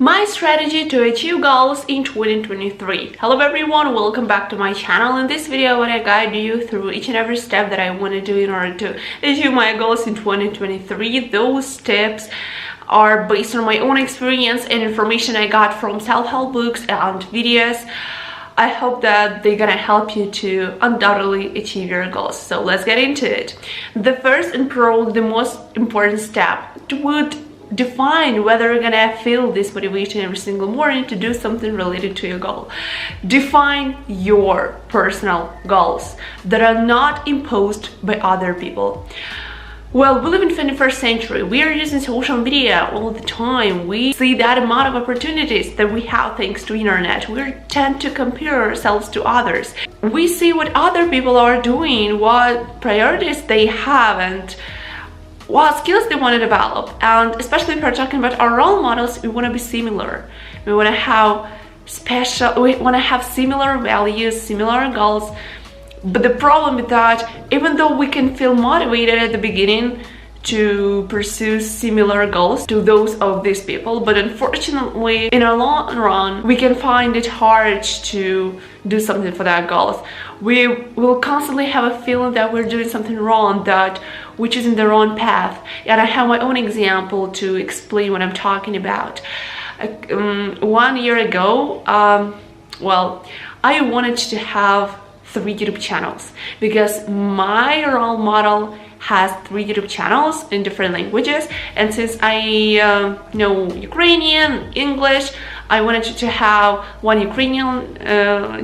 My strategy to achieve goals in 2023. Hello everyone, welcome back to my channel. In this video I want to guide you through each and every step that I want to do in order to achieve my goals in 2023. Those steps are based on my own experience and information I got from self-help books and videos. I hope that they're gonna help you to undoubtedly achieve your goals. So let's get into it. The first and probably the most important step would define whether you're gonna feel this motivation every single morning to do something related to your goal. Define your personal goals that are not imposed by other people. Well, we live in the 21st century. We are using social media all the time. We see that amount of opportunities that we have thanks to internet. We tend to compare ourselves to others. We see what other people are doing, what priorities they have, and what skills they want to develop. And especially if we're talking about our role models, we want to be similar. We want to have similar values, similar goals. But the problem with that, even though we can feel motivated at the beginning to pursue similar goals to those of these people, but unfortunately in a long run we can find it hard to do something for that goals. We will constantly have a feeling that we're doing something wrong, that we're choosing the wrong path. And I have my own example to explain what I'm talking about. 1 year ago, I wanted to have 3 YouTube channels because my role model has 3 YouTube channels in different languages, and since I know Ukrainian, English, I wanted to have one Ukrainian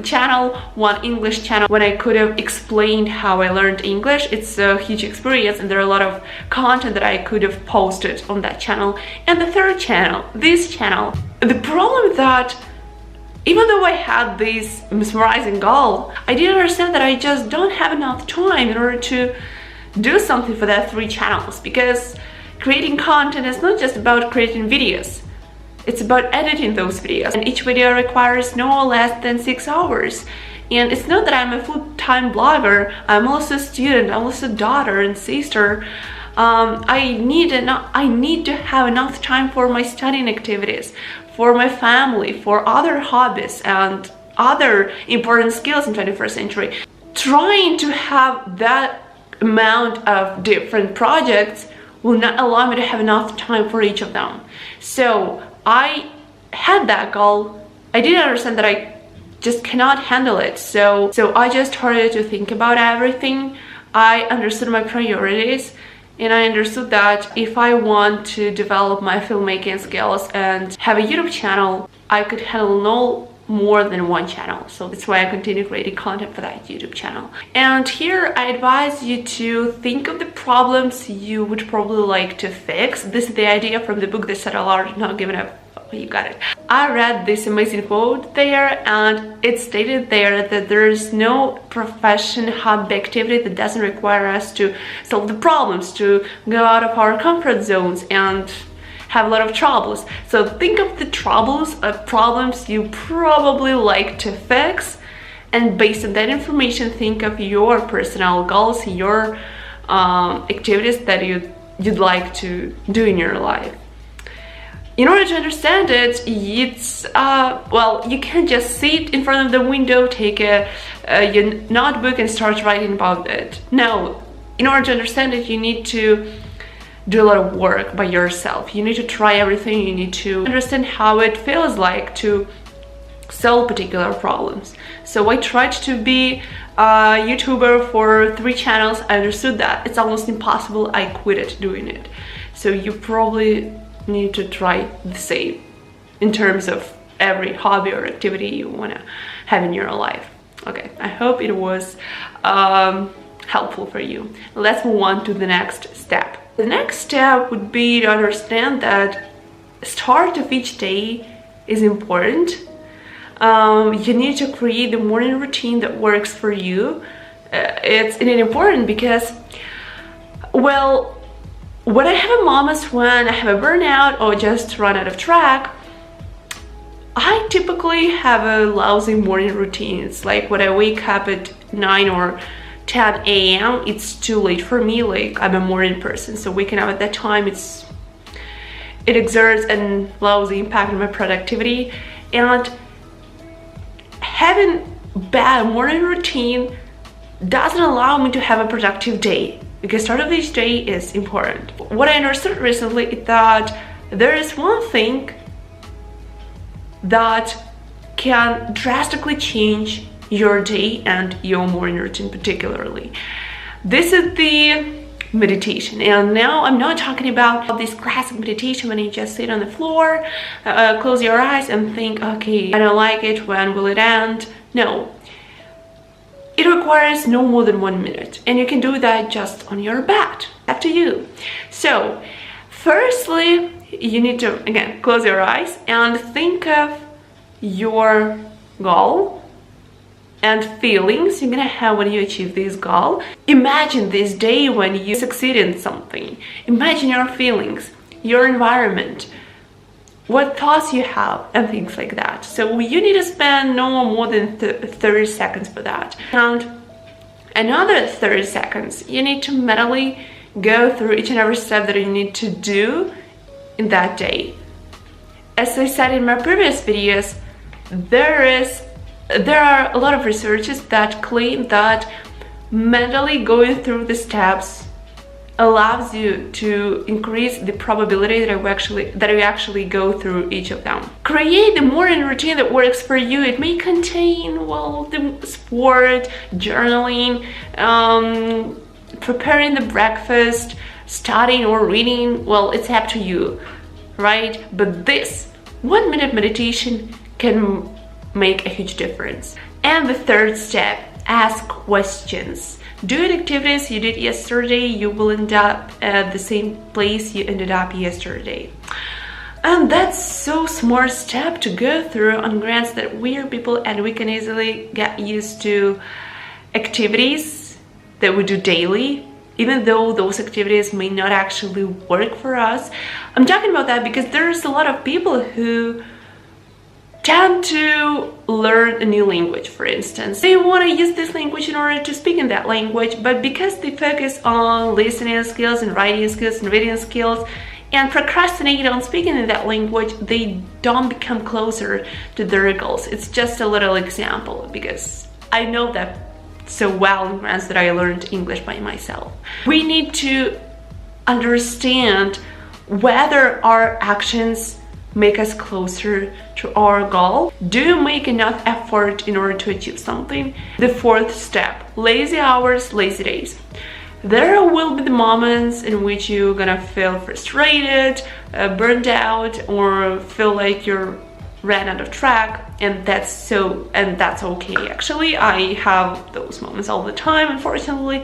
channel, one English channel. When I could have explained how I learned English, it's a huge experience and there are a lot of content that I could have posted on that channel. And the third channel, this channel, the problem with that, even though I had this mesmerizing goal, I didn't understand that I just don't have enough time in order to do something for that 3 channels, because creating content is not just about creating videos. It's about editing those videos, and each video requires no less than 6 hours. And it's not that I'm a full-time blogger, I'm also a student, I'm also a daughter and sister. I need to have enough time for my studying activities, for my family, for other hobbies and other important skills in 21st century. Trying to have that amount of different projects will not allow me to have enough time for each of them. So I had that goal. I didn't understand that I just cannot handle it. So I just started to think about everything. I understood my priorities, and I understood that if I want to develop my filmmaking skills and have a YouTube channel, I could handle no more than 1 channel. So that's why I continue creating content for that YouTube channel. And here I advise you to think of the problems you would probably like to fix. This is the idea from the book that said a lot, not giving up. You got it. I read this amazing quote there, and it stated there that there is no profession, hobby, activity that doesn't require us to solve the problems, to go out of our comfort zones and have a lot of troubles. So think of the problems you probably like to fix, and based on that information, think of your personal goals, your activities that you'd like to do in your life. In order to understand it, it's you can't just sit in front of the window, take your notebook and start writing about it. No, in order to understand it, you need to do a lot of work by yourself. You need to try everything. You need to understand how it feels like to solve particular problems. So I tried to be a YouTuber for 3 channels. I understood that it's almost impossible. I quit it doing it. So you probably need to try the same in terms of every hobby or activity you want to have in your life. Okay, I hope it was helpful for you. Let's move on to the next step. The next step would be to understand that start of each day is important. You need to create the morning routine that works for you. It's important because, well, when I have a moments when I have a burnout or just run out of track, I typically have a lousy morning routine. It's like when I wake up at 9 or 10 a.m. it's too late for me. Like, I'm a morning person, so waking up at that time, it exerts a lousy impact on my productivity, and having bad morning routine doesn't allow me to have a productive day, because start of each day is important. What I understood recently is that there is one thing that can drastically change your day and your morning routine particularly. This is the meditation. And now I'm not talking about this classic meditation when you just sit on the floor, close your eyes and think, okay, I don't like it, when will it end? No. It requires no more than 1 minute, and you can do that just on your bed. Up to you. So, firstly, you need to, again, close your eyes and think of your goal and feelings you're gonna have when you achieve this goal. Imagine this day when you succeed in something. Imagine your feelings, your environment, what thoughts you have, and things like that. So you need to spend no more than 30 seconds for that. And another 30 seconds, you need to mentally go through each and every step that you need to do in that day. As I said in my previous videos, there are a lot of researchers that claim that mentally going through the steps allows you to increase the probability that you actually go through each of them. Create the morning routine that works for you. It may contain, well, the sport, journaling, preparing the breakfast, studying or reading. Well, it's up to you, right? But this 1 minute meditation can make a huge difference. And the third step, ask questions. Doing activities you did yesterday, you will end up at the same place you ended up yesterday. And that's so smart step to go through on grants that we are people and we can easily get used to activities that we do daily, even though those activities may not actually work for us. I'm talking about that because there's a lot of people who tend to learn a new language, for instance. They want to use this language in order to speak in that language, but because they focus on listening skills and writing skills and reading skills and procrastinate on speaking in that language, they don't become closer to their goals. It's just a little example because I know that so well in France that I learned English by myself. We need to understand whether our actions make us closer to our goal. Do you make enough effort in order to achieve something? The fourth step, lazy hours, lazy days. There will be the moments in which you're gonna feel frustrated, burned out, or feel like you're ran out of track, and that's okay. Actually, I have those moments all the time, unfortunately.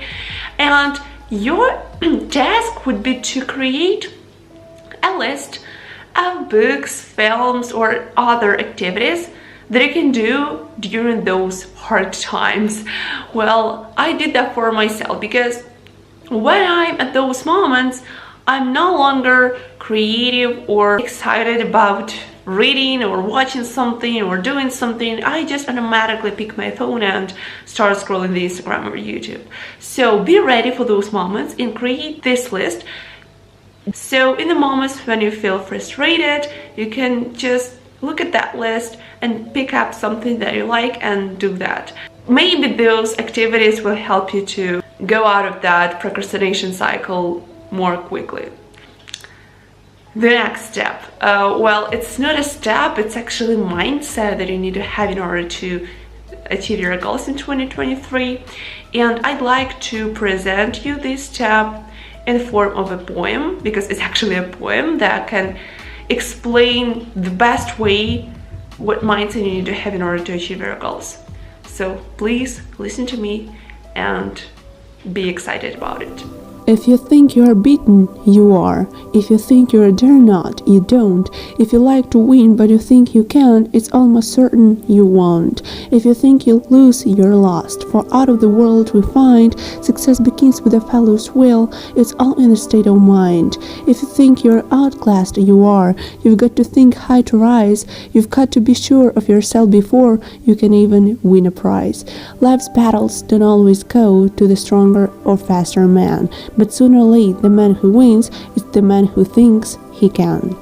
And your task would be to create a list of books, films, or other activities that you can do during those hard times. Well, I did that for myself because when I'm at those moments, I'm no longer creative or excited about reading or watching something or doing something. I just automatically pick my phone and start scrolling the Instagram or YouTube. So be ready for those moments and create this list. So in the moments when you feel frustrated, you can just look at that list and pick up something that you like and do that. Maybe those activities will help you to go out of that procrastination cycle more quickly. The next step, well, it's not a step, it's actually a mindset that you need to have in order to achieve your goals in 2023. And I'd like to present you this step in the form of a poem, because it's actually a poem that can explain the best way what mindset you need to have in order to achieve your goals. So please listen to me and be excited about it. If you think you are beaten, you are. If you think you dare not, you don't. If you like to win but you think you can't, it's almost certain you won't. If you think you'll lose, you're lost. For out of the world we find, success begins with a fellow's will. It's all in the state of mind. If you think you're outclassed, you are. You've got to think high to rise. You've got to be sure of yourself before you can even win a prize. Life's battles don't always go to the stronger or faster man. But sooner or later, the man who wins is the man who thinks he can.